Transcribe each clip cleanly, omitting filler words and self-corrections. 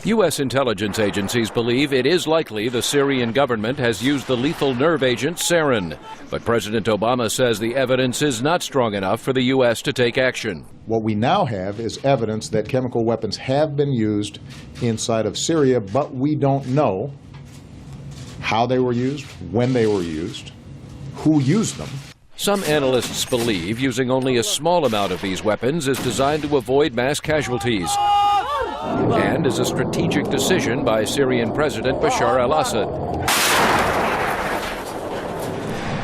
U.S. intelligence agencies believe it is likely the Syrian government has used the lethal nerve agent sarin. But President Obama says the evidence is not strong enough for the U.S. to take action. What we now have is evidence that chemical weapons have been used inside of Syria, but we don't know how they were used, when they were used, who used them. Some analysts believe using only a small amount of these weapons is designed to avoid mass casualties and is a strategic decision by Syrian President Bashar al-Assad.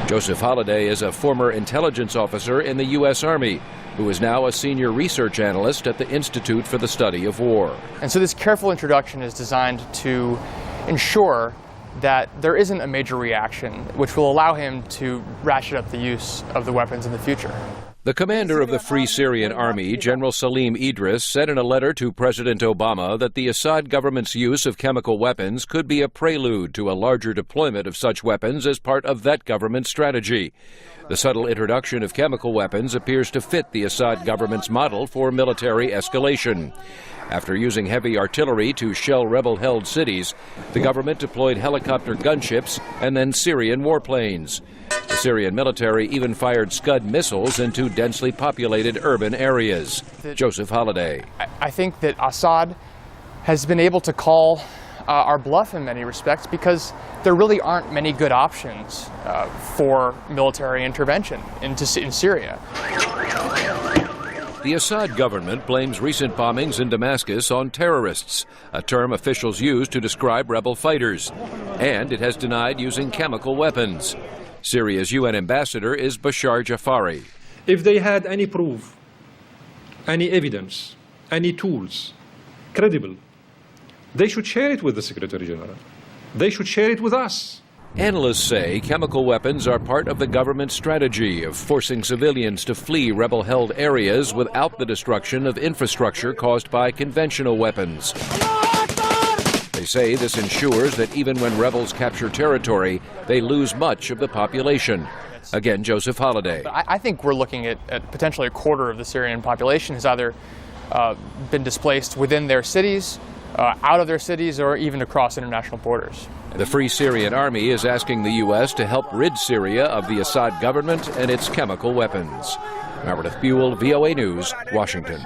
Joseph Holliday is a former intelligence officer in the U.S. Army who is now a senior research analyst at the Institute for the Study of War. And so this careful introduction is designed to ensure that there isn't a major reaction, which will allow him to ratchet up the use of the weapons in the future. The commander of the Free Syrian Army, General Salim Idris, said in a letter to President Obama that the Assad government's use of chemical weapons could be a prelude to a larger deployment of such weapons as part of that government's strategy. The subtle introduction of chemical weapons appears to fit the Assad government's model for military escalation. After using heavy artillery to shell rebel-held cities, the government deployed helicopter gunships and then Syrian warplanes. The Syrian military even fired Scud missiles into densely populated urban areas. Joseph Holliday. I think that Assad has been able to call our bluff in many respects because there really aren't many good options for military intervention in Syria. The Assad government blames recent bombings in Damascus on terrorists, a term officials use to describe rebel fighters, and it has denied using chemical weapons. Syria's UN ambassador is Bashar Jafari. If they had any proof, any evidence, any tools, credible, they should share it with the Secretary General. They should share it with us. Analysts say chemical weapons are part of the government's strategy of forcing civilians to flee rebel-held areas without the destruction of infrastructure caused by conventional weapons. They say this ensures that even when rebels capture territory, they lose much of the population. Again, Joseph Holliday. I think we're looking at potentially a quarter of the Syrian population has either been displaced within their cities, out of their cities, or even across international borders. The Free Syrian Army is asking the U.S. to help rid Syria of the Assad government and its chemical weapons. Meredith Buell, VOA News, Washington.